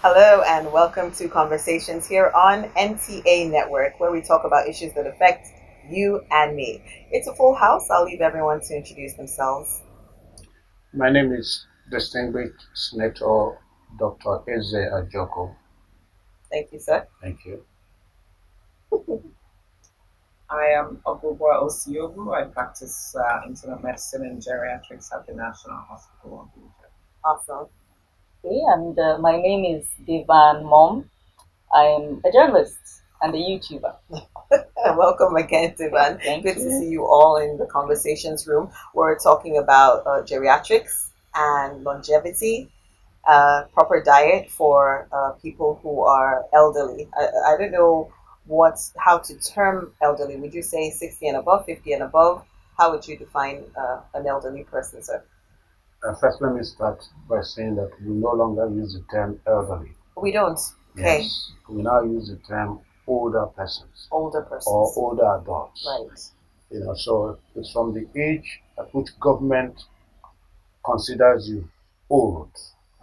Hello and welcome to Conversations here on NTA Network, where we talk about issues that affect you and me. It's a full house. I'll leave everyone to introduce themselves. My name is Distinguished Senator Dr. Eze Ajoko. Thank you, sir. Thank you. I am Abuja Osiogu. I practice internal medicine and geriatrics at the National Hospital of Abuja. Awesome. Okay, and my name is Devan Mom. I'm a journalist and a YouTuber. Welcome again, Divan. Thank Good you. to see you all in the conversations room. We're talking about geriatrics and longevity, proper diet for people who are elderly. I don't know how to term elderly. Would you say 60 and above, 50 and above? How would you define an elderly person, sir? First, let me start by saying that we no longer use the term elderly. We don't. Okay. Yes, we now use the term older persons Older persons. or older adults. Right. So it's from the age at which government considers you old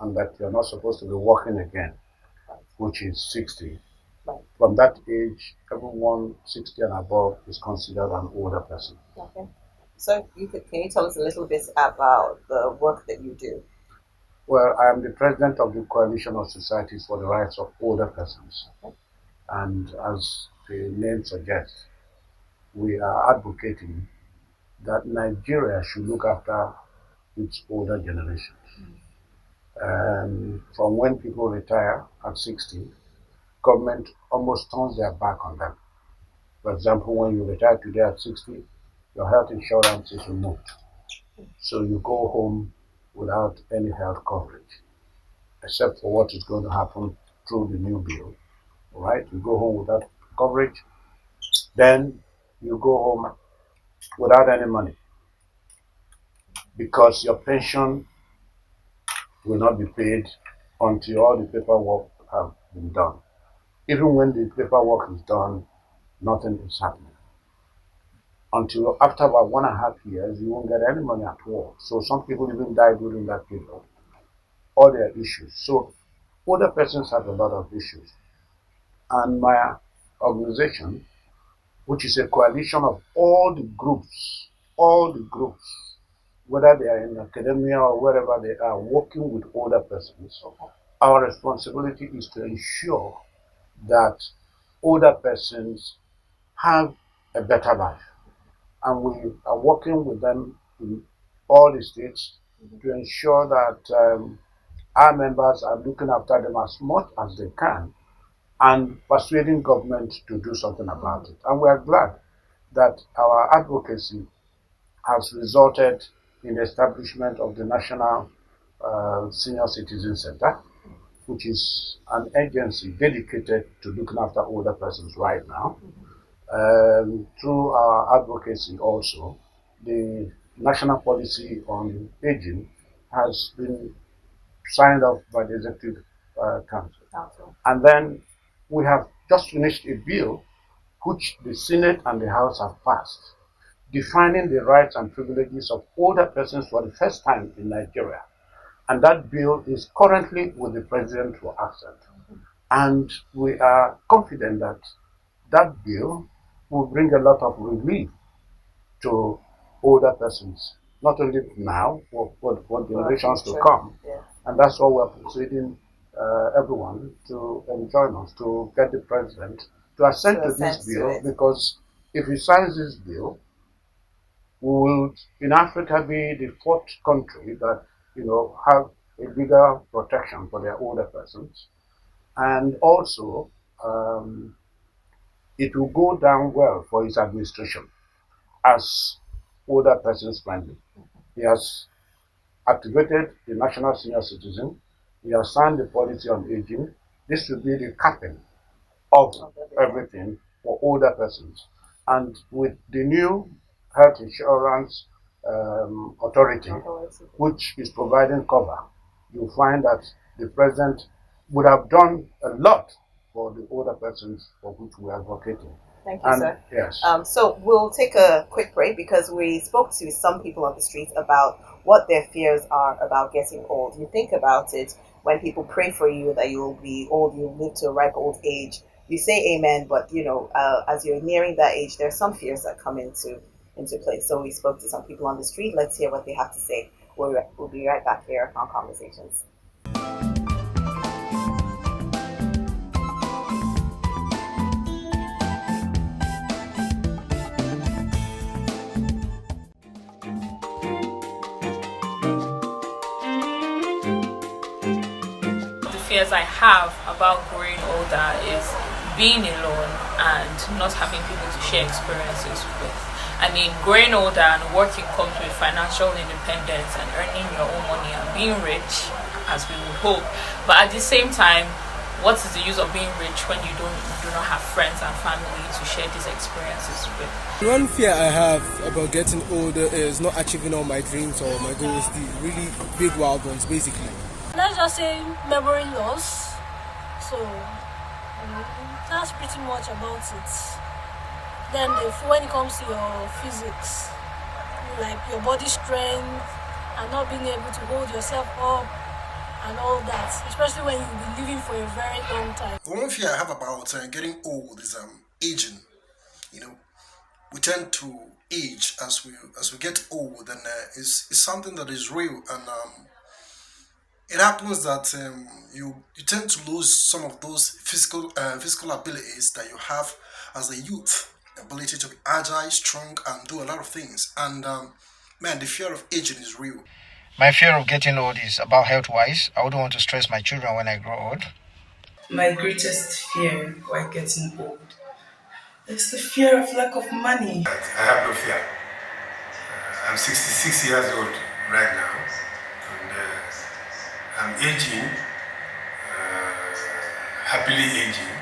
and that you're not supposed to be working again, which is 60. Right. From that age, everyone 60 and above is considered an older person. Okay. So can you tell us a little bit about the work that you do? Well, I am the president of the Coalition of Societies for the Rights of Older Persons. Okay. And as the name suggests, we are advocating that Nigeria should look after its older generations. From when people retire at 60, government almost turns their back on them. For example, when you retire today at 60, your health insurance is removed. So you go home without any health coverage, except for what is going to happen through the new bill. Right? You go home without coverage, then you go home without any money because your pension will not be paid until all the paperwork have been done. Even when the paperwork is done, nothing is happening. Until after about 1.5 years, you won't get any money at all. So some people even die during that period. All their issues. So older persons have a lot of issues. And my organization, which is a coalition of all the groups, whether they are in academia or wherever they are, working with older persons, our responsibility is to ensure that older persons have a better life. And we are working with them in all the states to ensure that our members are looking after them as much as they can and persuading government to do something about it. And we are glad that our advocacy has resulted in the establishment of the National Senior Citizen Center, which is an agency dedicated to looking after older persons right now. Through our advocacy also, the National Policy on Aging has been signed off by the Executive Council. And then we have just finished a bill which the Senate and the House have passed, defining the rights and privileges of older persons for the first time in Nigeria. And that bill is currently with the President for accent. And we are confident that that bill will bring a lot of relief to older persons, not only now, but for generations to come. Yeah. And that's why we're persuading everyone to join us, to get the President to assent to this bill, because if he signs this bill, we will in Africa be the fourth country that have a bigger protection for their older persons, and also it will go down well for his administration as older persons friendly. He has activated the National Senior Citizen. He has signed the policy on aging. This will be the capping of everything for older persons. And with the new health insurance authority, which is providing cover, you'll find that the president would have done a lot for the older persons for which we are advocating. Thank you, sir. Yes. So we'll take a quick break because we spoke to some people on the street about what their fears are about getting old. You think about it when people pray for you that you'll be old, you'll live to a ripe old age. You say amen, but as you're nearing that age, there are some fears that come into play. So we spoke to some people on the street. Let's hear what they have to say. We'll be right back here on Conversations. The fears I have about growing older is being alone and not having people to share experiences with. I mean, growing older and working comes with financial independence and earning your own money and being rich, as we would hope. But at the same time, what is the use of being rich when you do not have friends and family to share these experiences with? One fear I have about getting older is not achieving all my dreams or my goals, the really big wild ones, basically. Let's just say memory loss. So that's pretty much about it. Then when it comes to your physics, like your body strength and not being able to hold yourself up and all that, especially when you've been living for a very long time. One fear I have about getting old is aging. We tend to age as we get old, and it's something that is real, and it happens that you tend to lose some of those physical abilities that you have as a youth, ability to be agile, strong, and do a lot of things. And man, the fear of aging is real. My fear of getting old is about health wise. I wouldn't want to stress my children when I grow old. My greatest fear while getting old is the fear of lack of money. I have no fear. I'm 66 years old right now, and I'm aging, happily aging,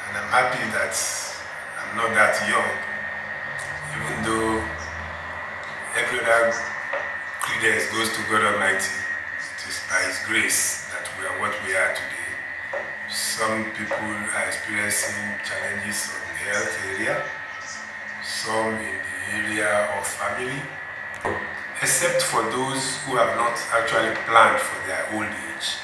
and I'm happy that I'm not that young, even though every other credence goes to God Almighty. It is by His grace that we are what we are today. Some people are experiencing challenges on the health area, some in the area of family, except for those who have not actually planned for their old age.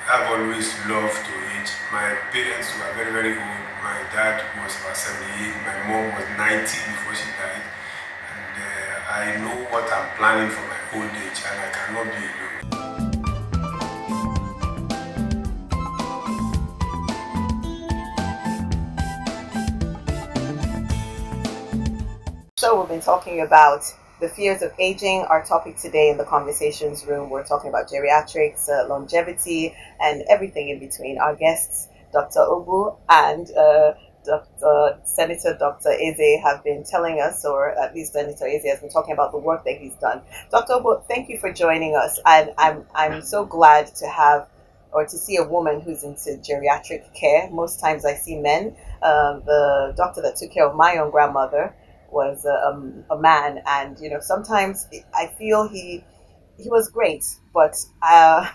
I've always loved to age. My parents were very, very old. My dad was about 78, my mom was 90 before she died. And I know what I'm planning for my old age, and I cannot be alone. So we've been talking about the fears of aging. Our topic today in the Conversations room, we're talking about geriatrics, longevity, and everything in between. Our guests, Dr. Obu and Senator Dr. Eze, have been telling us, or at least Senator Eze has been talking about the work that he's done. Dr. Obu, thank you for joining us, and I'm so glad to have or to see a woman who's into geriatric care. Most times I see men. The doctor that took care of my own grandmother was a man, and sometimes I feel he was great, but I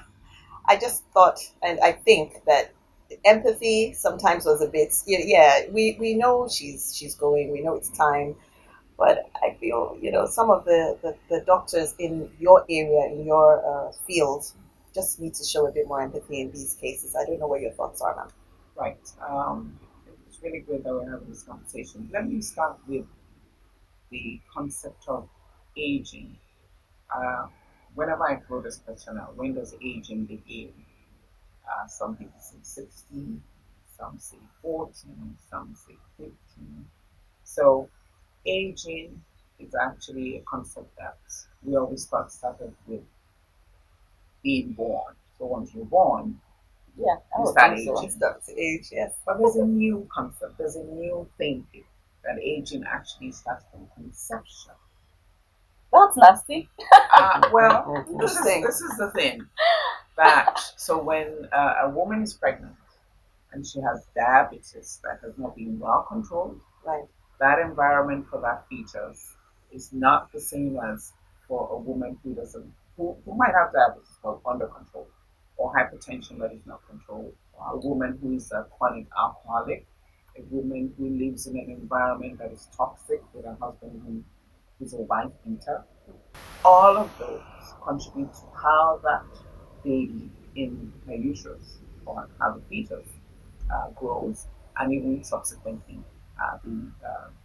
just thought and I think that empathy sometimes was a bit, yeah, we know she's going, we know it's time, but I feel some of the doctors in your area, in your field, just need to show a bit more empathy in these cases. I don't know what your thoughts are, ma'am. Right. It's really good that we're having this conversation. Let me start with the concept of aging. Whenever I throw this question out, when does aging begin? Some people say 16, some say 14, some say 15. So aging is actually a concept that we always started with being born. So once you're born, yeah, you start aging. So start to age, yes. But there's a new concept, there's a new thinking that aging actually starts from conception. That's nasty. Well, this is the thing. That so when a woman is pregnant and she has diabetes that has not been well controlled, right, that environment for that fetus is not the same as for a woman who might have diabetes but under control, or hypertension that is not controlled, a woman who is a chronic alcoholic, a woman who lives in an environment that is toxic with a husband who is a wife beater. All of those contribute to how that baby in her uterus or how the fetus grows, and even subsequently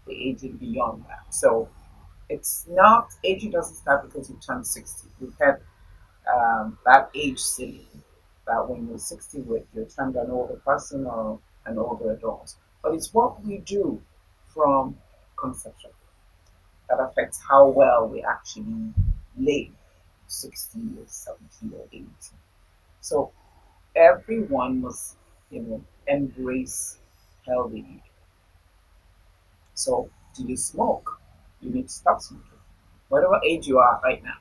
the aging beyond that. So it's not aging doesn't start because you turn 60. We've had that age ceiling that when you're 60, you're termed an older person or an older adult. But it's what we do from conception that affects how well we actually live 60 or 70 or 80. So everyone must, embrace healthy. So do you smoke? You need to stop smoking. Whatever age you are right now,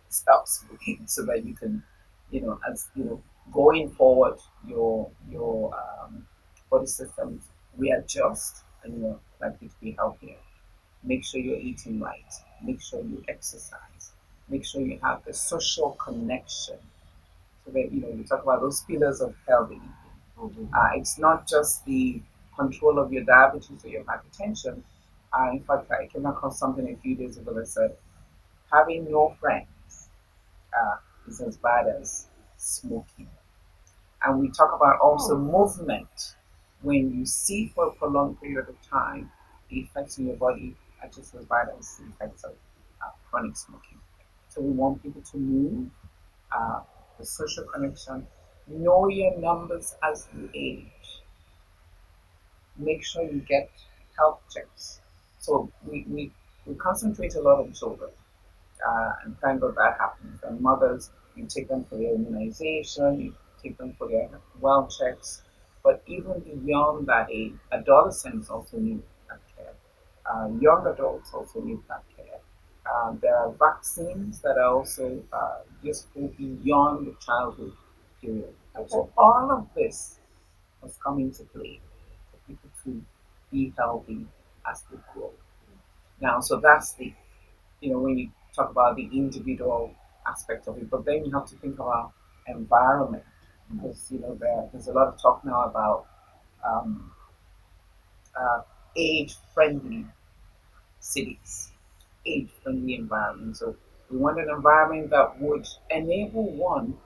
stop smoking so that you can, as going forward, your body systems readjust and you're likely to be healthier. Make sure you're eating right. Make sure you exercise. Make sure you have the social connection. So that we talk about those pillars of health. It's not just the control of your diabetes or your hypertension. In fact, I came across something a few days ago that said having no friends uh, is as bad as smoking. And we talk about also movement. When you see for a prolonged period of time, the effects on your body are just as bad as the effects of chronic smoking. So we want people to move, uh, the social connection, know your numbers as you age. Make sure you get health checks. So we concentrate a lot on children, and thank God that happens. And mothers, you take them for their immunization, you take them for their well checks. But even beyond that age, adolescents also need that care. Young adults also need that care. There are vaccines that are also useful beyond the childhood period. So all of this must come into play for people to be healthy as they grow. Now, so that's the when you talk about the individual aspect of it, but then you have to think about environment because there's a lot of talk now about um, uh, age-friendly cities, age-friendly environment. So we want an environment that would enable one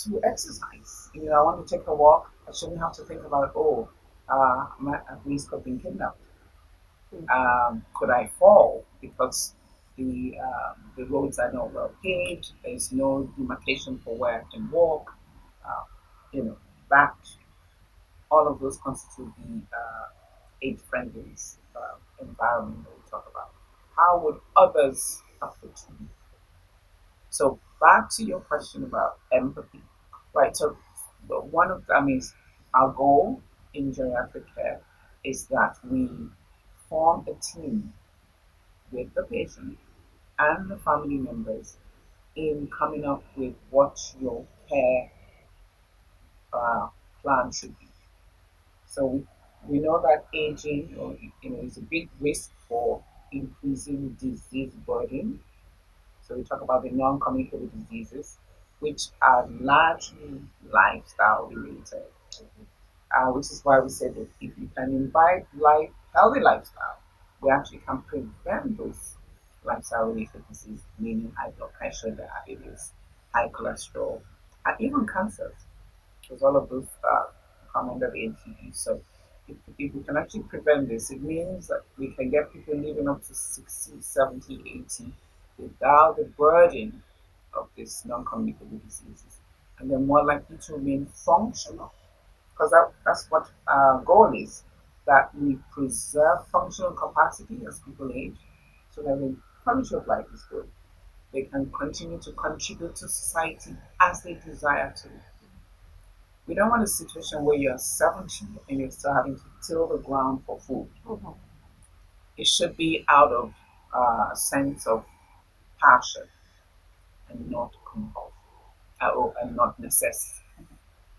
to exercise. I want to take a walk. I shouldn't have to think about I'm at risk of being kidnapped. Could I fall because the roads are not well paved? There's no demarcation for where I can walk. Uh, that all of those constitute the age-friendly environment that we talk about. How would others approach me? So back to your question about empathy, right? So one of them is our goal in geriatric care is that we form a team with the patient and the family members in coming up with what your care plan should be. So we know that aging is a big risk for increasing disease burden. So we talk about the non-communicable diseases, which are largely lifestyle related, which is why we said that if you can invite healthy lifestyle, we actually can prevent those lifestyle related diseases, meaning high blood pressure, diabetes, high cholesterol, and even cancers, because all of those come under the NTA. So if we can actually prevent this, it means that we can get people living up to 60, 70, 80 without the burden of these non-communicable diseases. And they're more likely to remain functional because that's what our goal is, that we preserve functional capacity as people age so that the quality of life is good. They can continue to contribute to society as they desire to. We don't want a situation where you're 70 and you're still having to till the ground for food. It should be out of a sense of passion and not compulsion and not necessity.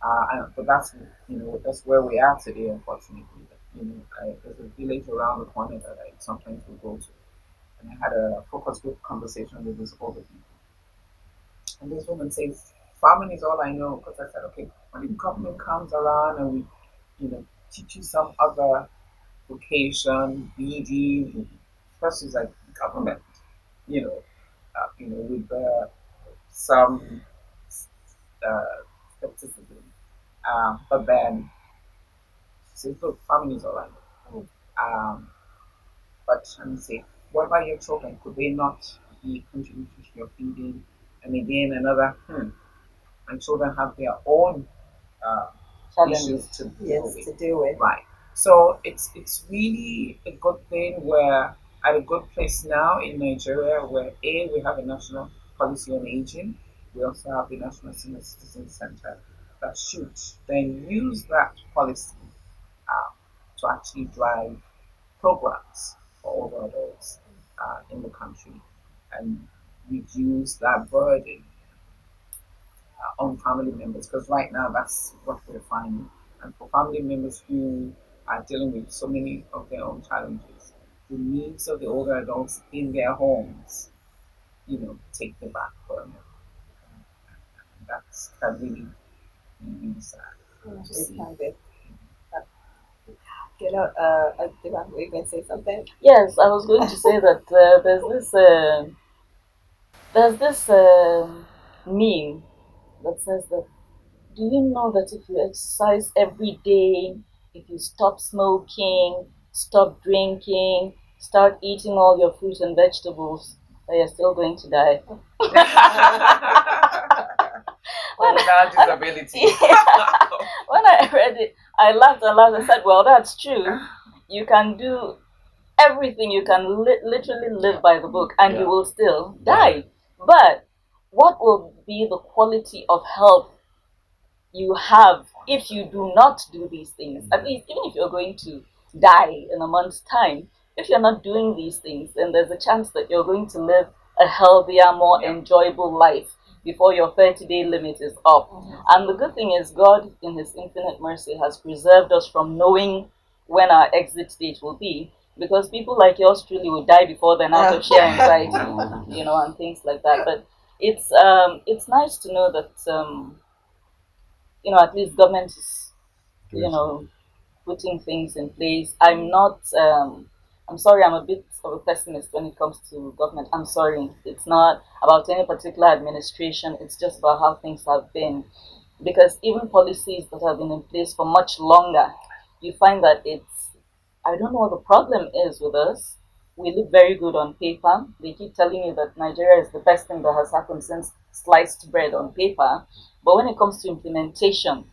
But that's where we are today, unfortunately. There's a village around the corner that I sometimes will go to, and I had a focus group conversation with this older people, and this woman says, "Farming is all I know." Because I said, "Okay, when the government comes around and we, teach you some other vocation, BD, first is like government, with some skepticism. But then, say, look, family is all right. Um, but let me say, what about your children? Could they not be contributing to your feeding? And again, another, and children have their own uh, issues to deal with. To deal with. Right. So it's really a good thing. We're at a good place now in Nigeria where we have a national policy on aging. We also have the National Senior Citizen Center that should then use that policy uh, to actually drive programs for older adults in the country and reduce that burden on family members, because right now that's what we're finding. And for family members who are dealing with so many of their own challenges, the needs of the older adults in their homes, take the back burner. That's can really be really sad to see. Can be. Diva, were you going to say something? Yes, I was going to say that there's this meme that says that, do you know that if you exercise every day, if you stop smoking, stop drinking, start eating all your fruit and vegetables, that you're still going to die? Without disability. When I read it, I laughed and laughed. I said, well, that's true. You can do everything, you can literally live by the book, and you will still die. But what will be the quality of health you have if you do not do these things? At least, even if you're going to die in a month's time, if you're not doing these things, then there's a chance that you're going to live a healthier, more enjoyable life before your 30-day limit is up. And the good thing is, God, in His infinite mercy, has preserved us from knowing when our exit date will be, because people like yours truly will die before then out of sheer anxiety, and things like that. But it's nice to know that at least government is putting things in place. I'm sorry, I'm a bit of a pessimist when it comes to government. I'm sorry. It's not about any particular administration, it's just about how things have been. Because even policies that have been in place for much longer, you find that I don't know what the problem is with us. We look very good on paper. They keep telling you that Nigeria is the best thing that has happened since sliced bread on paper. But when it comes to implementation,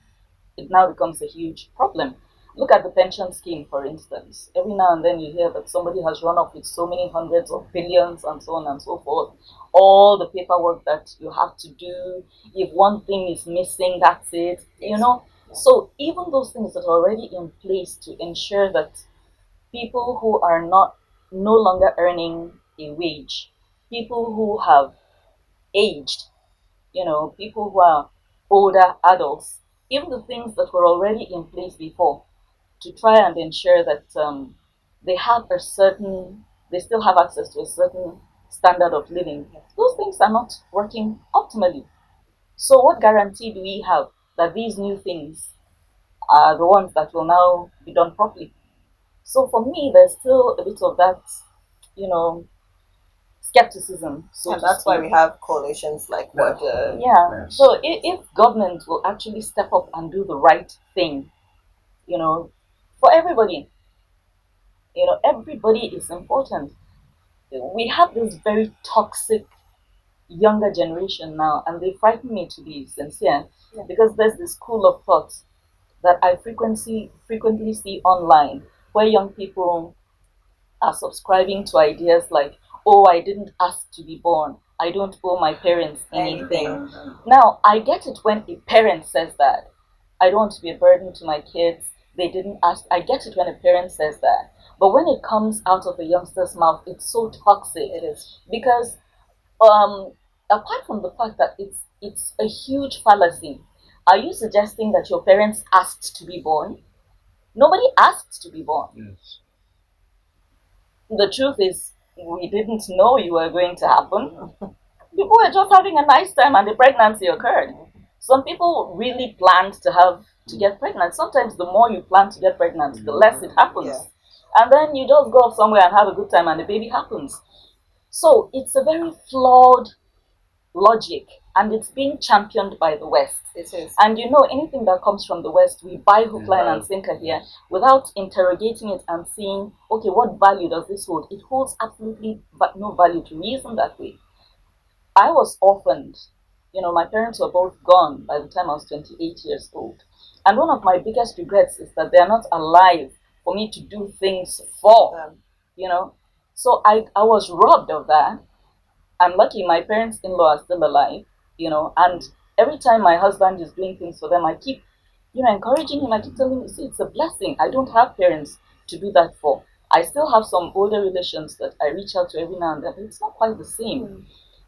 it now becomes a huge problem. Look at the pension scheme, for instance. Every now and then you hear that somebody has run off with so many hundreds of billions and so on and so forth. All the paperwork that you have to do, if one thing is missing, that's it. So even those things that are already in place to ensure that people who are no longer earning a wage, people who have aged, people who are older adults, even the things that were already in place before, to try and ensure that they still have access to a certain standard of living. Those things are not working optimally. So what guarantee do we have that these new things are the ones that will now be done properly? So for me, there's still a bit of that, you know, skepticism. So and that's why we have coalitions like what. So if government will actually step up and do the right thing, for everybody, everybody is important. We have this very toxic younger generation now, and they frighten me, to be sincere, because there's this school of thought that I frequently see online, where young people are subscribing to ideas like, oh, I didn't ask to be born, I don't owe my parents anything. Now, I get it when a parent says that. I don't want to be a burden to my kids. They didn't ask. I get it when a parent says that. But when it comes out of a youngster's mouth, it's so toxic. It is. Because apart from the fact that it's a huge fallacy, are you suggesting that your parents asked to be born? Nobody asked to be born. Yes. The truth is, we didn't know you were going to happen. People were just having a nice time and the pregnancy occurred. Some people really planned to get pregnant. Sometimes the more you plan to get pregnant, the less it happens. And then you just go off somewhere and have a good time and the baby happens. So it's a very flawed logic, and it's being championed by the West. It is. And you know, anything that comes from the West, we buy hook, line, and sinker here without interrogating it and seeing, okay, what value does this hold? It holds absolutely no value to reason that way. I was orphaned. You know, my parents were both gone by the time I was 28 years old. And one of my biggest regrets is that they are not alive for me to do things for them, you know. So I was robbed of that. I'm lucky my parents in law are still alive, you know, and every time my husband is doing things for them, I keep, you know, encouraging him. I keep telling him, see, it's a blessing. I don't have parents to do that for. I still have some older relations that I reach out to every now and then, but it's not quite the same.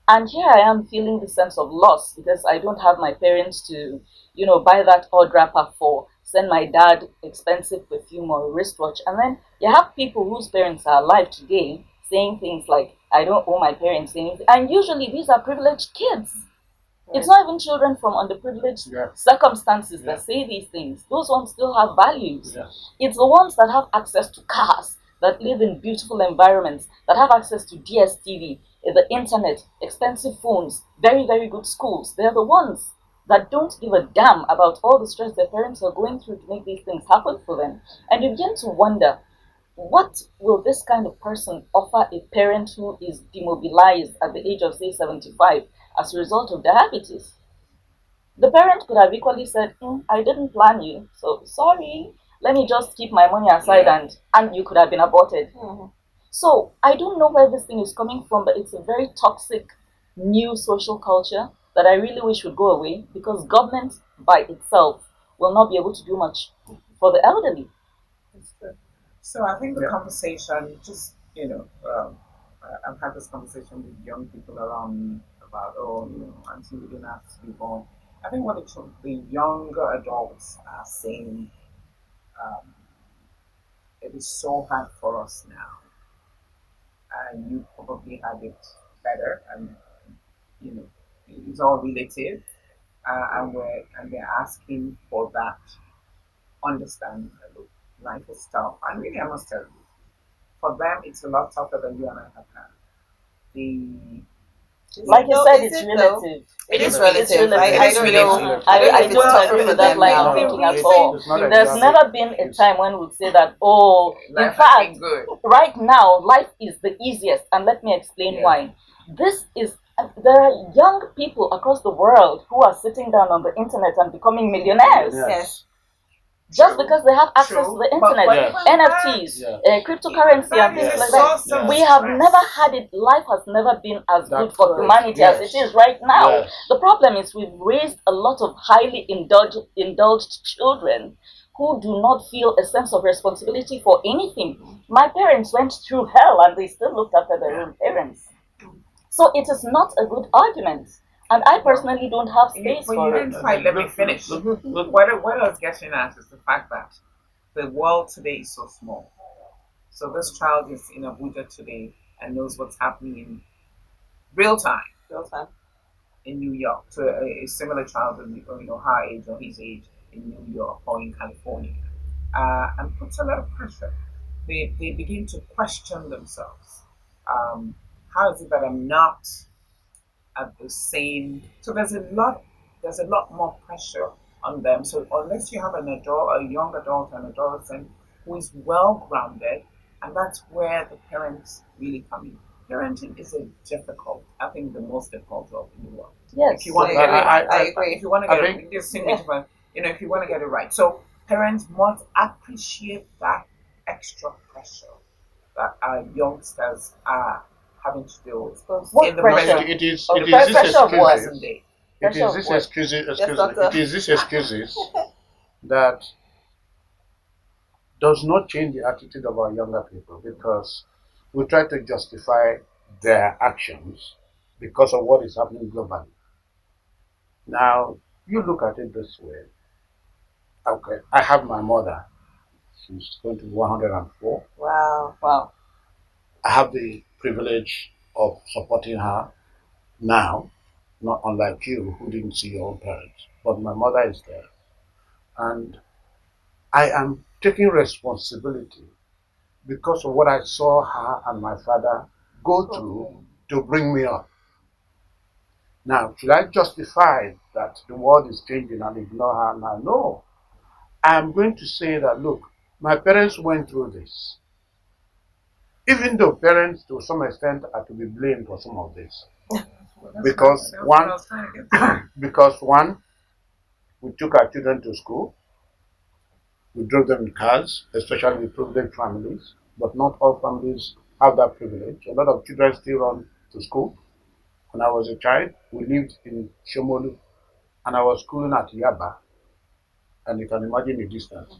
And here I am feeling the sense of loss because I don't have my parents to, you know, buy that odd wrapper for, send my dad expensive perfume or wristwatch. And then you have people whose parents are alive today saying things like, I don't owe my parents anything. And usually these are privileged kids. It's not even children from underprivileged circumstances that say these things. Those ones still have values. It's the ones that have access to cars, that live in beautiful environments, that have access to DSTV, the internet, expensive phones, very, very good schools. They're the ones that don't give a damn about all the stress their parents are going through to make these things happen for them. And you begin to wonder, what will this kind of person offer a parent who is demobilized at the age of, say, 75 as a result of diabetes? The parent could have equally said, I didn't plan you, so sorry, let me just keep my money aside, and you could have been aborted. So I don't know where this thing is coming from, but it's a very toxic new social culture that I really wish would go away, because government by itself will not be able to do much for the elderly. So I think the conversation, just, I've had this conversation with young people around me about, until we didn't have to be born. I think what the younger adults are saying, it is so hard for us now. And you probably had it better, and it's all relative, and they're asking for that understanding. Look, life is tough, and really, I must tell you, for them, it's a lot tougher than you and I have had. Like you said, it's relative. It is relative. I don't know. I don't agree with that line of thinking at all. There's never been a time when we'd say that, in fact, right now, life is the easiest. And let me explain why. There are young people across the world who are sitting down on the internet and becoming millionaires. Yes. Just because they have access to the internet, NFTs, cryptocurrency, and things like that. We have never had it. Life has never been as good for humanity as it is right now. The problem is we've raised a lot of highly indulged children who do not feel a sense of responsibility for anything. My parents went through hell and they still looked after their own parents. So it is not a good argument. And I personally don't have space for it. Let me finish. What I was getting at is the fact that the world today is so small. So this child is in Abuja today and knows what's happening in real time in New York to a similar child in her age or his age in New York or in California, and puts a lot of pressure. They begin to question themselves. How is it that I'm not at the same? So there's a lot more pressure on them. So unless you have a young adult, an adolescent who is well grounded, and that's where the parents really come in. Parenting is I think the most difficult job in the world. Yes, if you want to get it right, I agree. If you want to get it, if you want to get it right. So parents must appreciate that extra pressure that our youngsters are having to deal with. What pressure? It is these excuses that does not change the attitude of our younger people, because we try to justify their actions because of what is happening globally. Now, you look at it this way. Okay, I have my mother. She's going to be 104. Wow. I have the privilege of supporting her now, not unlike you who didn't see your own parents. But my mother is there. And I am taking responsibility because of what I saw her and my father go through to bring me up. Now, should I justify that the world is changing and ignore her now? No. I'm going to say that, look, my parents went through this. Even though parents, to some extent, are to be blamed for some of this. Because one, we took our children to school. We drove them in cars, especially the privileged families. But not all families have that privilege. A lot of children still run to school. When I was a child, we lived in Shomolu, and I was schooling at Yaba, and you can imagine the distance.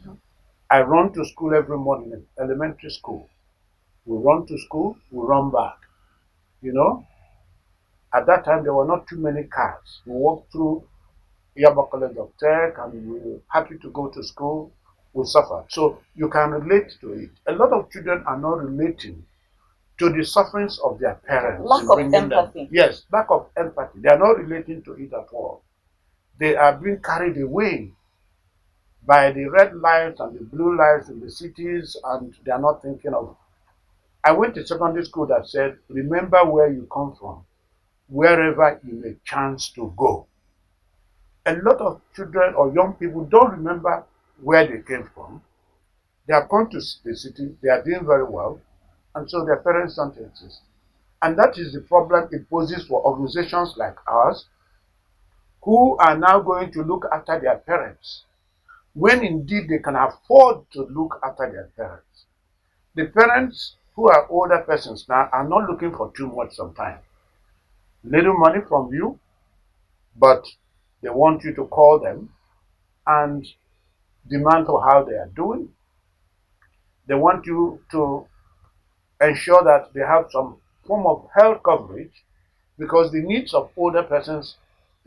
I run to school every morning in elementary school. We run to school, we run back. You know, at that time there were not too many cars. We walked through Yaba College of Tech, and we were happy to go to school. We suffered. So you can relate to it. A lot of children are not relating to the sufferings of their parents. Lack of empathy. Yes, lack of empathy. They are not relating to it at all. They are being carried away by the red lights and the blue lights in the cities, and they are not thinking of. I went to secondary school that said, remember where you come from, wherever you may chance to go. A lot of children or young people don't remember where they came from. They have come to the city, they are doing very well, and so their parents don't exist. And that is the problem it poses for organizations like ours, who are now going to look after their parents, when indeed they can afford to look after their parents. The parents who are older persons now are not looking for too much sometimes. Little money from you, but they want you to call them and demand for how they are doing. They want you to ensure that they have some form of health coverage, because the needs of older persons,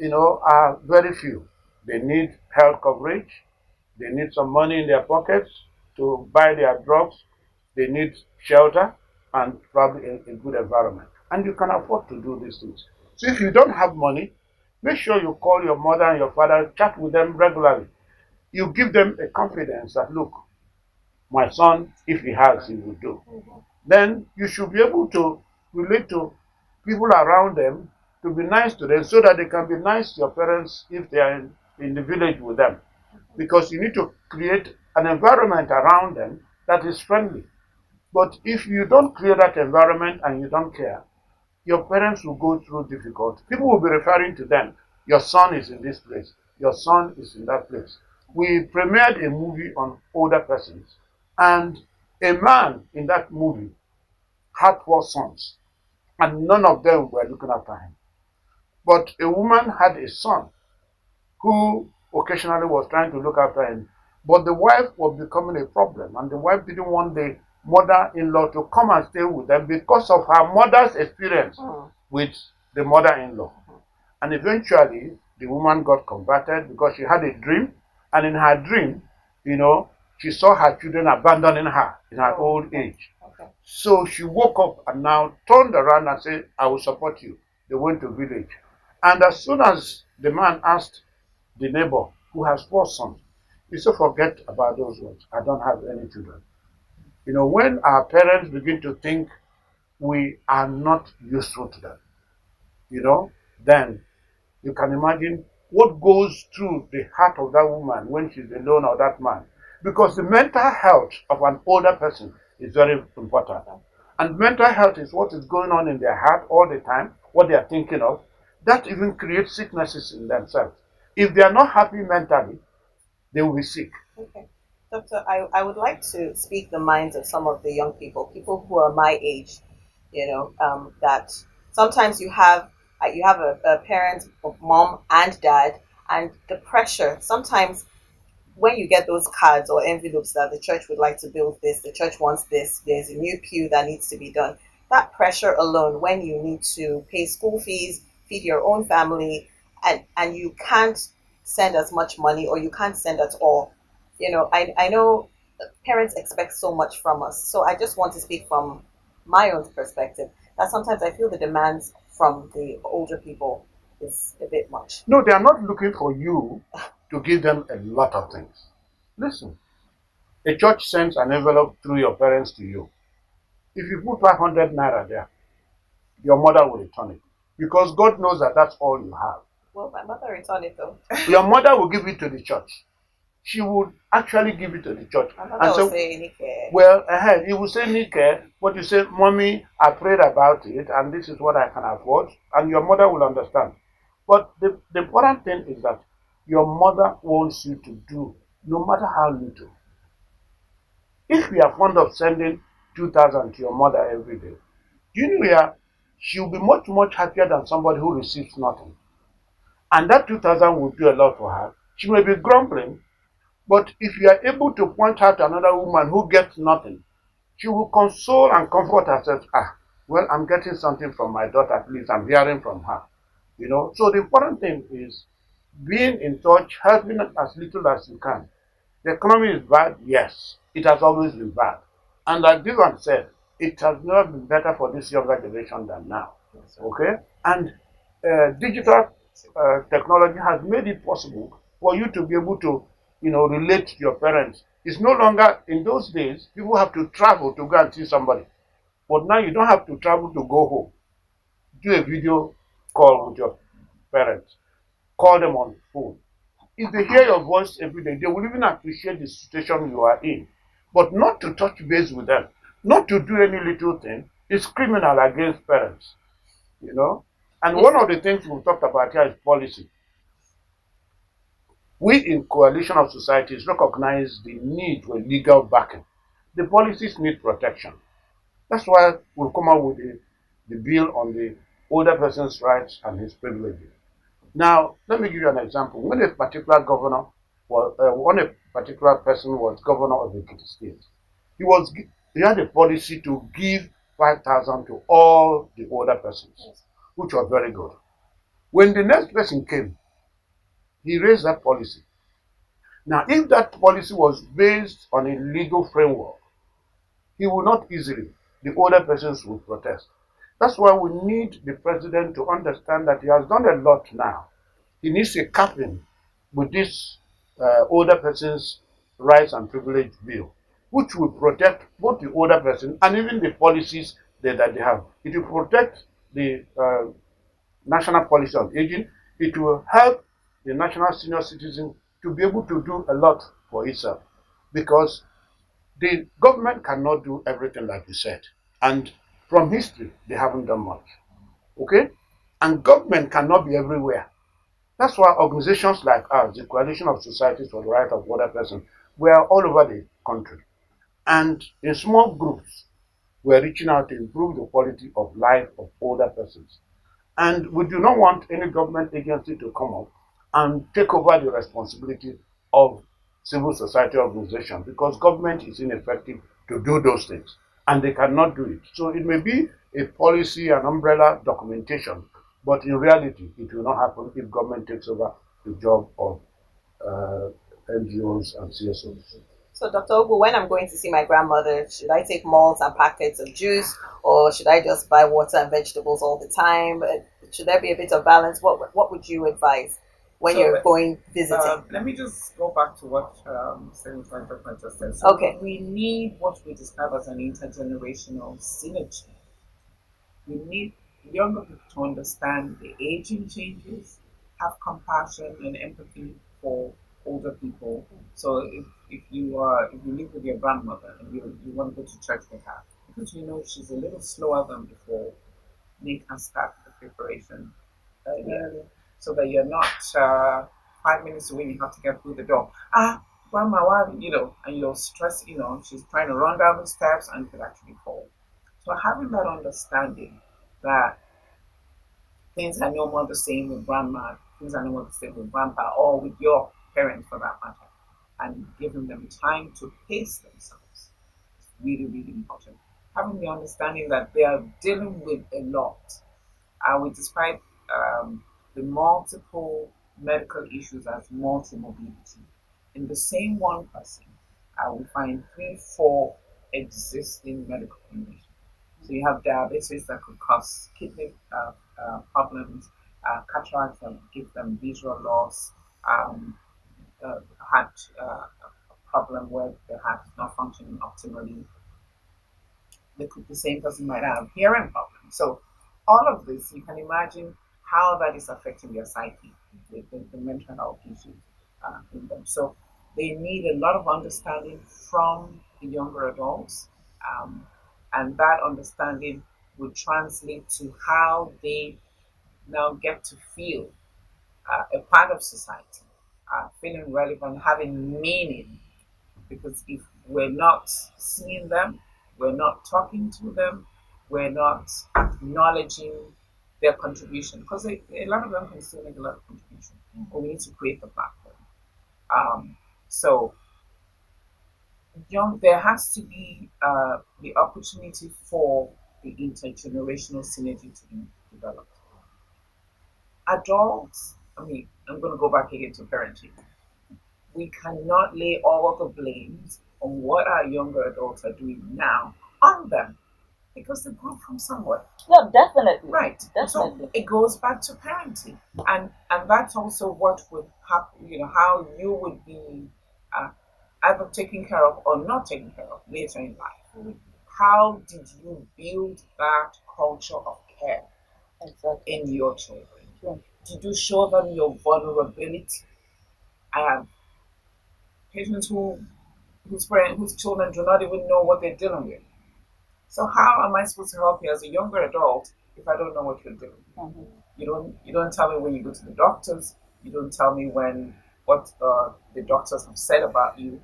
are very few. They need health coverage. They need some money in their pockets to buy their drugs. They need shelter and probably a good environment. And you can afford to do these things. So if you don't have money, make sure you call your mother and your father, chat with them regularly. You give them a confidence that, look, my son, if he has, he will do. Then you should be able to relate to people around them, to be nice to them, so that they can be nice to your parents if they are in the village with them. Because you need to create an environment around them that is friendly. But if you don't create that environment and you don't care, your parents will go through difficulty. People will be referring to them. Your son is in this place. Your son is in that place. We premiered a movie on older persons, and a man in that movie had 4 sons, and none of them were looking after him. But a woman had a son who occasionally was trying to look after him. But the wife was becoming a problem, and the wife didn't want the mother-in-law to come and stay with them because of her mother's experience with the mother-in-law. And eventually, the woman got converted because she had a dream, and in her dream, she saw her children abandoning her in her old age. So she woke up and now turned around and said, I will support you. They went to village. And as soon as the man asked the neighbor who has 4 sons, he said, forget about those ones. I don't have any children. When our parents begin to think we are not useful to them, then you can imagine what goes through the heart of that woman when she's alone, or that man. Because the mental health of an older person is very important. And mental health is what is going on in their heart all the time, what they are thinking of. That even creates sicknesses in themselves. If they are not happy mentally, they will be sick. Okay. Doctor, I would like to speak the minds of some of the young people who are my age, that sometimes you have a parent, mom and dad, and the pressure. Sometimes when you get those cards or envelopes that the church would like to build this, the church wants this, there's a new pew that needs to be done. That pressure alone, when you need to pay school fees, feed your own family, and you can't send as much money, or you can't send at all. I know parents expect so much from us. So I just want to speak from my own perspective, that sometimes I feel the demands from the older people is a bit much. No, they are not looking for you to give them a lot of things. Listen, A church sends an envelope through your parents to you. If you put 500 naira there, your mother will return it because God knows that that's all you have. Well, my mother returned it though. Your mother will give it to the church. She would actually give it to the church. My mother will say, Nike. Well, ahead, you will say, Nike, but you say, Mommy, I prayed about it, and this is what I can afford, and your mother will understand. But the important thing is that your mother wants you to do, no matter how little. If you are fond of sending 2,000 to your mother every day, do you know she'll be much, much happier than somebody who receives nothing. And that 2,000 will do a lot for her. She may be grumbling, but if you are able to point out another woman who gets nothing, she will console and comfort herself. Well, I'm getting something from my daughter, at least I'm hearing from her. So the important thing is being in touch, helping as little as you can. The economy is bad, yes. It has always been bad. And like this one said, it has never been better for this younger generation than now. Okay? And digital technology has made it possible for you to be able to, relate to your parents. It's no longer, in those days, people have to travel to go and see somebody. But now you don't have to travel to go home. Do a video call with your parents. Call them on phone. If they hear your voice every day, they will even appreciate the situation you are in. But not to touch base with them, not to do any little thing, is criminal against parents. And one of the things we talked about here is policy. We in Coalition of Societies recognize the need for legal backing. The policies need protection. That's why we'll come out with the bill on the older person's rights and his privileges. Now, let me give you an example. When a particular person was governor of the state, he had a policy to give 5,000 to all the older persons, which was very good. When the next person came, he raised that policy. Now, if that policy was based on a legal framework, he will not easily, the older persons will protest. That's why we need the president to understand that he has done a lot now. He needs a capping with this older person's rights and privilege bill, which will protect both the older person and even the policies that they have. It will protect the national policy on aging. It will help the national senior citizen to be able to do a lot for itself, because the government cannot do everything like you said. And from history, they haven't done much. Okay? And government cannot be everywhere. That's why organizations like ours, the Coalition of Societies for the Right of Older Persons, we are all over the country. And in small groups, we're reaching out to improve the quality of life of older persons. And we do not want any government agency to come up and take over the responsibility of civil society organizations, because government is ineffective to do those things and they cannot do it. So it may be a policy, an umbrella documentation, but in reality, it will not happen if government takes over the job of NGOs and CSOs. So, Dr. Ogu, when I'm going to see my grandmother, should I take malts and packets of juice, or should I just buy water and vegetables all the time? Should there be a bit of balance? What would you advise when you're going visiting? Let me just go back to what Senator just said. So okay. We need what we describe as an intergenerational synergy. We need younger people to understand the aging changes, have compassion and empathy for older people. So if you live with your grandmother and you want to go to church with her, because she's a little slower than before, make her start the preparation earlier, so that you're not 5 minutes away. You have to get through the door. Grandma, why? And you're stressed. She's trying to run down the steps and could actually fall. So having that understanding that things are no more the same with grandma, things are no more the same with grandpa, or with your parents for that matter, and giving them time to pace themselves is really, really important. Having the understanding that they are dealing with a lot, we describe the multiple medical issues as multi-mobility. In the same one person, we find 3, 4 existing medical conditions. So you have diabetes that could cause kidney problems, cataracts that give them visual loss, heart problem where the heart is not functioning optimally. The same person might have hearing problems. So all of this, you can imagine how that is affecting their psyche, the mental health issues in them. So they need a lot of understanding from the younger adults, um, and that understanding would translate to how they now get to feel a part of society, feeling relevant, having meaning. Because if we're not seeing them, we're not talking to them, we're not acknowledging their contribution, because a lot of them can still make a lot of contribution, but we need to create the platform. So there has to be the opportunity for the intergenerational synergy to be developed. Adults, I mean, I'm going to go back again to parenting. We cannot lay all the blames on what our younger adults are doing now on them because they grew from somewhere. Yeah, definitely. Right. Definitely. So it goes back to parenting, and that's also what would happen. How you would be either taken care of or not taken care of later in life. How did you build that culture of care in your children? Did you show them your vulnerability? I have patients whose children do not even know what they're dealing with. So how am I supposed to help you as a younger adult if I don't know what you're doing? Mm-hmm. You don't tell me when you go to the doctors. You don't tell me what the doctors have said about you.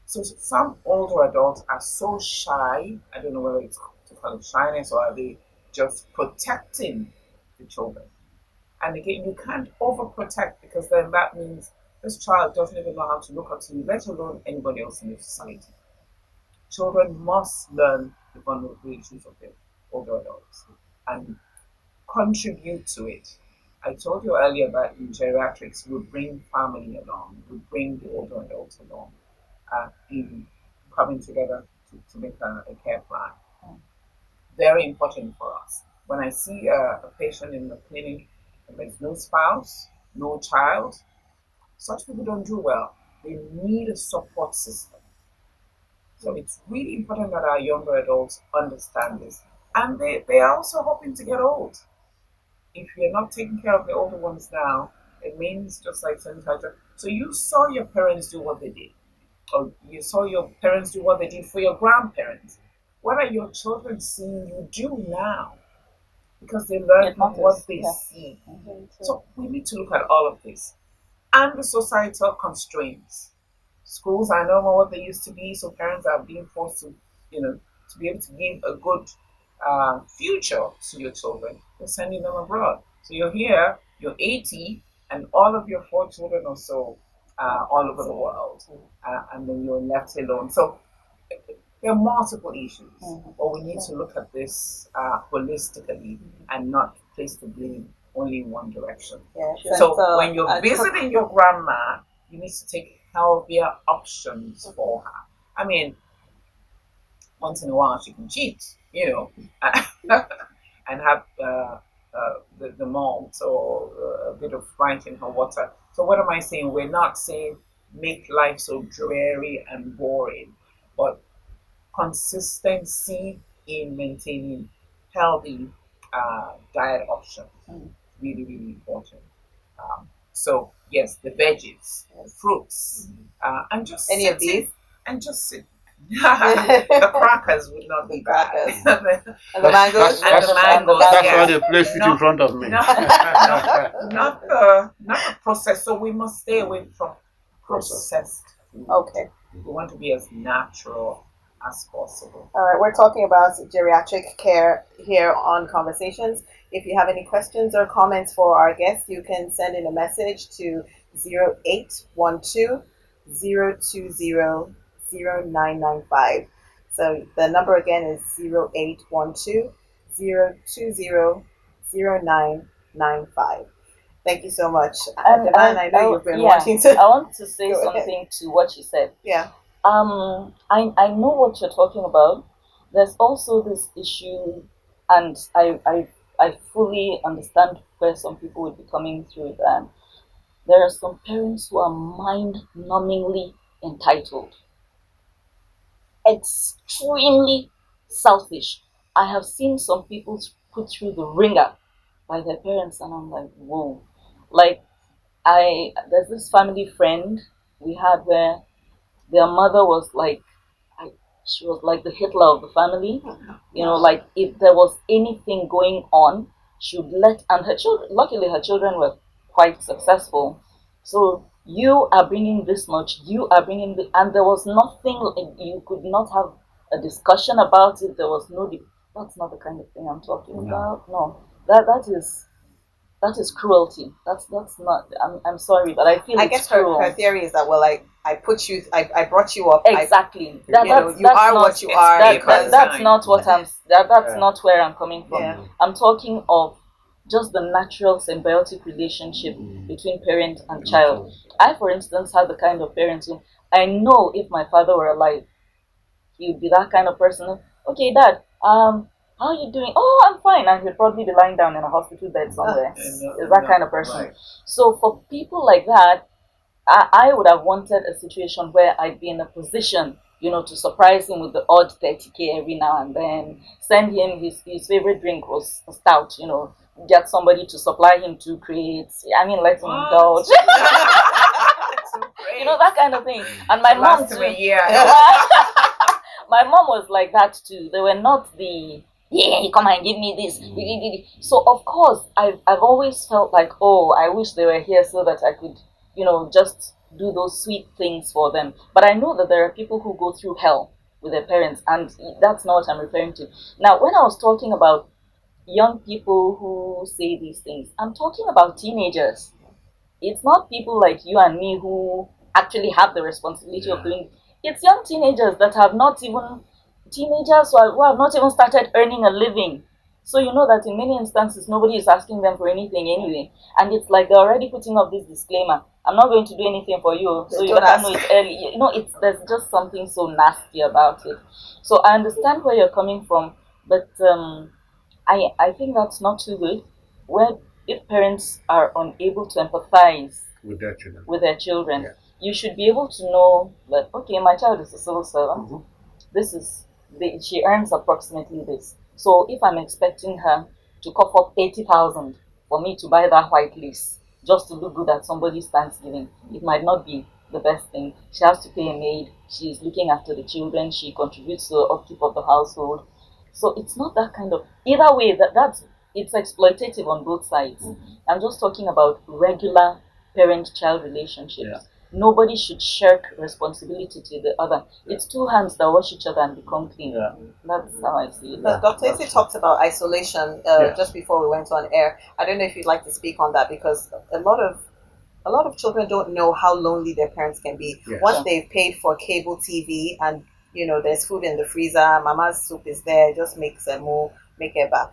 So some older adults are so shy. I don't know whether it's to call it shyness or are they just protecting the children. And again, you can't overprotect because then that means this child doesn't even know how to look up to you, let alone anybody else in your society. Children must learn the vulnerabilities of their older adults and contribute to it. I told you earlier that in geriatrics, we bring family along, we bring the older adults along in coming together to make a care plan. Very important for us. When I see a patient in the clinic and there's no spouse, no child, such people don't do well. They need a support system. So it's really important that our younger adults understand this. And they are also hoping to get old. If you're not taking care of the older ones now, it means just like sanitizer. So you saw your parents do what they did, or you saw your parents do what they did for your grandparents. What are your children seeing you do now? Because they learn from what they see. So we need to look at all of this and the societal constraints. Schools are no more what they used to be, so parents are being forced to be able to give a good future to your children. They're sending them abroad. So you're here, you're 80, and all of your 4 children or so all over the world, and then you're left alone. So there are multiple issues, but we need to look at this holistically and not place the blame only in one direction. So when you're visiting your grandma, you need to take healthier options for her. I mean, once in a while she can cheat, and have the malt or a bit of Sprite in her water. So what am I saying? We're not saying make life so dreary and boring, but consistency in maintaining healthy diet options. Really, really important. So yes, the veggies, the fruits, and just any of these, and just sit. The crackers would not be bad. And the mangoes, and the mangoes. That's yes. why they place it in front of me. Not the processed. So we must stay away from processed food. Okay. We want to be as natural as possible. All right, we're talking about geriatric care here on Conversations. If you have any questions or comments for our guests, you can send in a message to 0812 020 0995. So the number again is 0812 020 0995. Thank you so much. Divine, I know you've been wanting to. I want to say something to what you said. Yeah. I know what you're talking about. There's also this issue, and I fully understand where some people would be coming through it. And there are some parents who are mind-numbingly entitled, extremely selfish. I have seen some people put through the ringer by their parents, and I'm like, whoa. Like, there's this family friend we had where their mother was like, she was like the Hitler of the family. You know, like if there was anything going on, she would and her children, luckily her children were quite successful. So you are bringing this much, you are bringing and there was nothing, you could not have a discussion about it. There was that's not the kind of thing I'm talking about. No, that is cruelty. That's not. I'm sorry, but I feel I it's guess cruel. her theory is that, well, I brought you up. Exactly. You are not, what you are because that's not what that's not where I'm coming from. Yeah. I'm talking of just the natural symbiotic relationship between parent and child. I, for instance, had the kind of parenting. I know if my father were alive, he would be that kind of person. Okay, dad, how are you doing? Oh, I'm fine. And he'd probably be lying down in a hospital bed somewhere. Is that kind of person. Right. So for people like that, I would have wanted a situation where I'd be in a position, to surprise him with the odd 30K every now and then, send him his favorite drink was a stout, get somebody to supply him 2 crates. I mean, let him indulge. That kind of thing. And my mom too. My mom was like that too. They were not the, yeah, come and give me this. So of course, I've always felt like, oh, I wish they were here so that I could, just do those sweet things for them. But I know that there are people who go through hell with their parents, and that's not what I'm referring to. Now, when I was talking about young people who say these things, I'm talking about teenagers. It's not people like you and me who actually have the responsibility of doing. It's young teenagers that have not even teenagers who have not even started earning a living. So you know that in many instances nobody is asking them for anything anyway, and it's like they're already putting up this disclaimer: "I'm not going to do anything for you, so you better know it early." It's there's just something so nasty about it. So I understand where you're coming from, but I think that's not too good. Where if parents are unable to empathize with their children, you should be able to know that, okay, my child is a civil servant. This is she earns approximately this. So if I'm expecting her to cough up 80,000 for me to buy that white lace just to look good at somebody's Thanksgiving, it might not be the best thing. She has to pay a maid. She's looking after the children. She contributes to the upkeep of the household. So it's not that kind of either way that's it's exploitative on both sides. I'm just talking about regular parent-child relationships. Nobody should shirk responsibility to the other. It's two hands that wash each other and become clean. That's how I see it. Dr. Eze talked about isolation just before we went on air. I don't know if you'd like to speak on that, because a lot of children don't know how lonely their parents can be. Once they've paid for cable TV and there's food in the freezer, mama's soup is there, just make semo, make eba.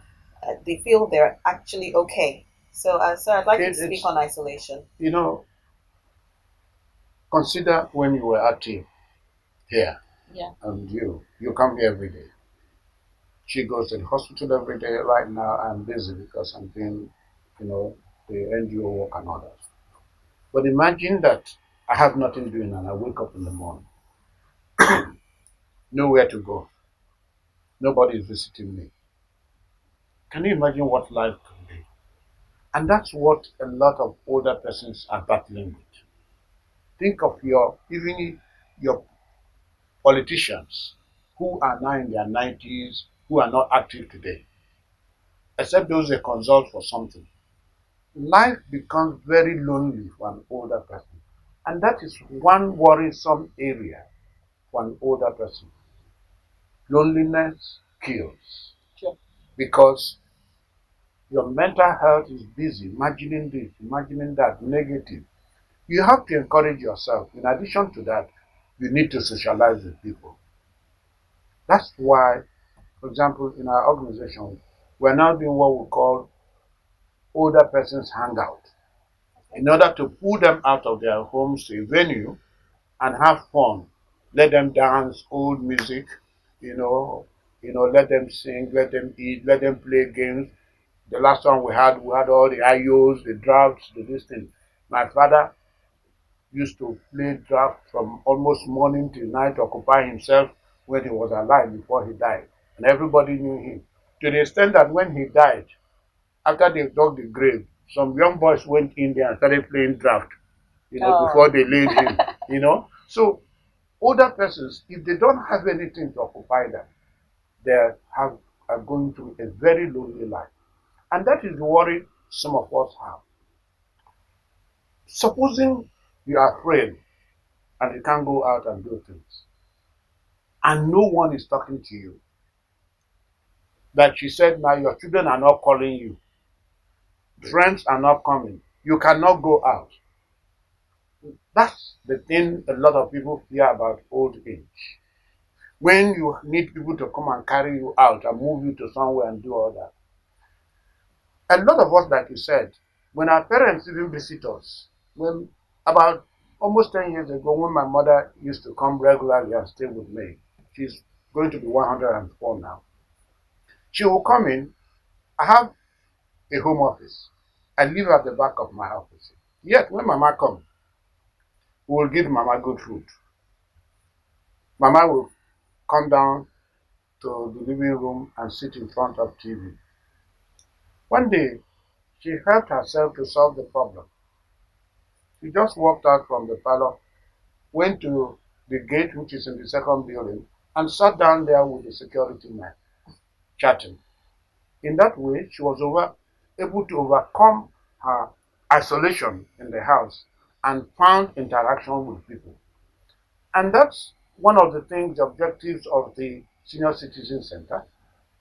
They feel they're actually okay. So, I'd like you to speak on isolation. Consider when you were active here. Yeah. And you come here every day. She goes to the hospital every day. Right now, I'm busy because I'm doing, the NGO work and all that. But imagine that I have nothing doing and I wake up in the morning. Nowhere to go. Nobody is visiting me. Can you imagine what life can be? And that's what a lot of older persons are battling with. Think of even your politicians who are now in their 90s, who are not active today, except those they consult for something. Life becomes very lonely for an older person. And that is one worrisome area for an older person. Loneliness kills. Because your mental health is busy imagining this, imagining that, negative. You have to encourage yourself. In addition to that, you need to socialize with people. That's why, for example, in our organization, we're now doing what we call older persons hangout. In order to pull them out of their homes to a venue and have fun, let them dance, old music, let them sing, let them eat, let them play games. The last one we had all the IOs, the drafts, the this thing. My father used to play draft from almost morning till night, occupy himself when he was alive before he died. And everybody knew him. To the extent that when he died, after they dug the grave, some young boys went in there and started playing draft, before they laid him. So older persons, if they don't have anything to occupy them, they are going through a very lonely life. And that is the worry some of us have. Supposing you are afraid and you can't go out and do things, and no one is talking to you. Like she said, now your children are not calling you, friends are not coming, you cannot go out. That's the thing a lot of people fear about old age. When you need people to come and carry you out and move you to somewhere and do all that. A lot of us, like you said, when our parents even visit us, when about almost 10 years ago, when my mother used to come regularly and stay with me, she's going to be 104 now. She will come in. I have a home office. I live at the back of my office. Yet, when Mama comes, we will give Mama good food. Mama will come down to the living room and sit in front of TV. One day, she helped herself to solve the problem. She just walked out from the parlor, went to the gate, which is in the second building, and sat down there with the security man, chatting. In that way, she was able to overcome her isolation in the house and found interaction with people. And that's one of the things, the objectives of the Senior Citizen Center,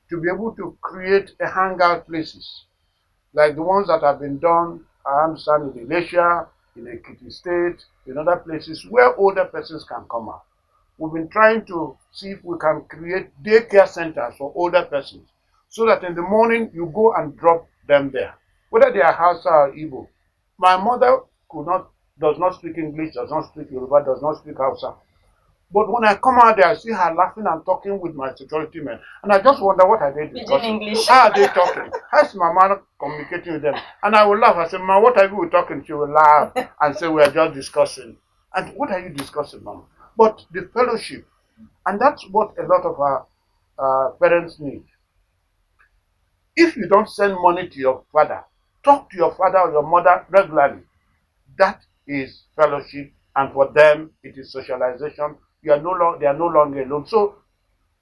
to be able to create a hangout places like the ones that have been done, I understand, in Malaysia, in Ekiti State, in other places where older persons can come out. We've been trying to see if we can create daycare centers for older persons so that in the morning you go and drop them there, whether they are Hausa or Igbo. My mother does not speak English, does not speak Yoruba, does not speak Hausa. But when I come out there, I see her laughing and talking with my security men. And I just wonder, what are they discussing? How are they talking? How's my mother communicating with them? And I will laugh. I say, "Ma, what are you talking?" She will laugh and say, "We are just discussing." And what are you discussing, Mama? But the fellowship. And that's what a lot of our parents need. If you don't send money to your father, talk to your father or your mother regularly. That is fellowship, and for them, it is socialization. They are no longer alone. So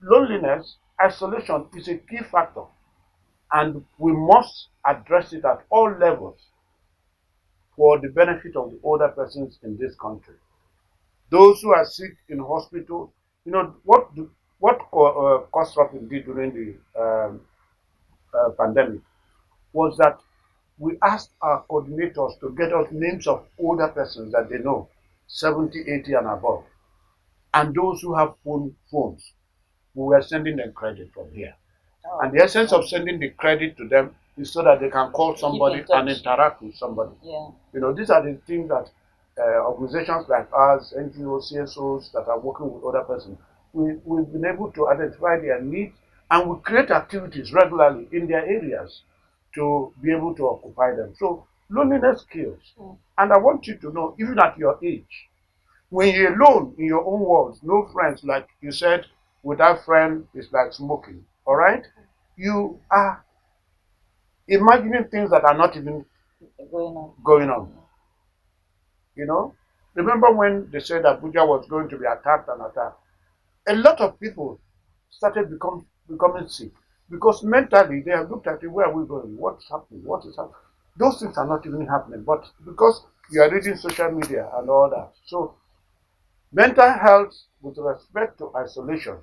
loneliness, isolation is a key factor, and we must address it at all levels for the benefit of the older persons in this country. Those who are sick in hospital, what Kosrop did during the pandemic was that we asked our coordinators to get us names of older persons that they know, 70, 80 and above, and those who have phones. We were sending them credit from here. And the essence of sending the credit to them is so that they can call somebody and interact with somebody. Yeah. These are the things that organizations like us, NGOs, CSOs that are working with other persons, we've been able to identify their needs, and we create activities regularly in their areas to be able to occupy them. So loneliness kills. And I want you to know, even at your age, when you're alone in your own world, no friends, like you said, without friends, it's like smoking. All right? You are imagining things that are not even going on. Remember when they said Abuja was going to be attacked and attacked? A lot of people started becoming sick because mentally they have looked at it. Where are we going? What's happening? What is happening? Those things are not even happening, but because you are reading social media and all that. So mental health with respect to isolation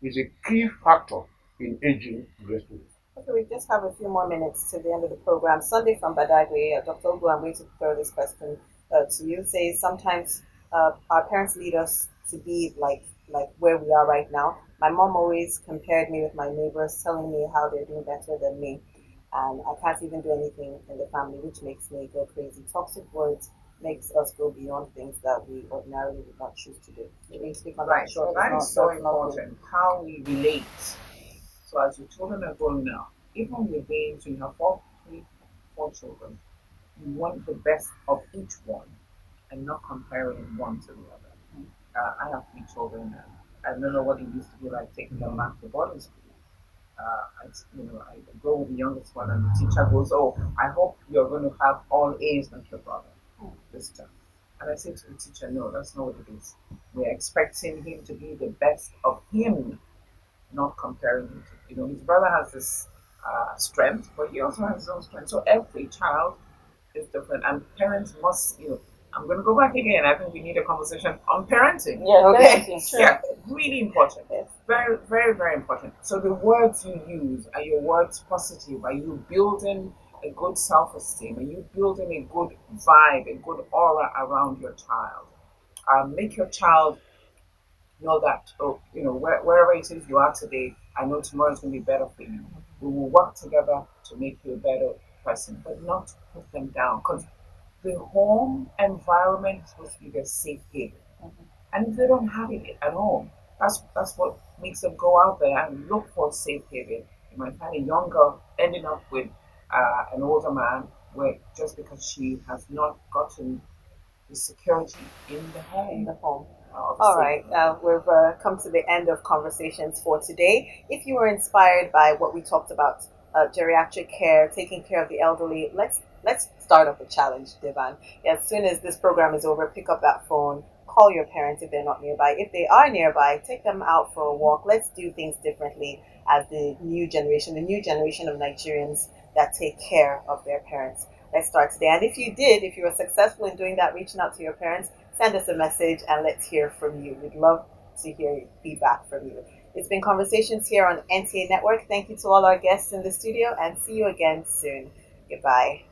is a key factor in aging gracefully. Okay, we just have a few more minutes to the end of the program. Sunday from Badagry, Dr. Ogu, I'm going to throw this question to you. Say sometimes our parents lead us to be like where we are right now. My mom always compared me with my neighbors, telling me how they're doing better than me, and I can't even do anything in the family, which makes me go crazy. Toxic words makes us go beyond things that we ordinarily would not choose to do. Maybe speak on Right, that so short. that is so important, how we relate. So as your children are growing up, even within, so you have four children, you want the best of each one, and not comparing one to the other. I have 3 children, and I don't know what it used to be like taking them back to boarding school. I go with the youngest one, and the teacher goes, "Oh, I hope you're going to have all A's like your brother this term." And I say to the teacher, "No, that's not what it is. We're expecting him to be the best of him, not comparing him to, his brother has this strength, but he also has his own strength. So every child is different, and parents must, I'm going to go back again. I think we need a conversation on parenting. Yeah, Okay. parenting, sure. Yeah, really important. Very, very, very important. So the words you use, are your words positive? Are you building a good self-esteem? Are you building a good vibe, a good aura around your child? Make your child know that, wherever it is you are today, I know tomorrow is going to be better for you. We will work together to make you a better person, but not put them down, because the home environment is supposed to be their safe haven. And if they don't have it at home, that's what makes them go out there and look for a safe haven. You might find a young girl ending up with an older man, where just because she has not gotten the security in the home. All right, we've come to the end of conversations for today. If you were inspired by what we talked about, geriatric care, taking care of the elderly, let's start up a challenge, Devan. As soon as this program is over, pick up that phone, call your parents if they're not nearby. If they are nearby, take them out for a walk. Let's do things differently as the new generation of Nigerians that take care of their parents. Let's start today. And if you were successful in doing that, reaching out to your parents, send us a message and let's hear from you. We'd love to hear feedback from you. It's been Conversations here on NTA Network. Thank you to all our guests in the studio and see you again soon. Goodbye.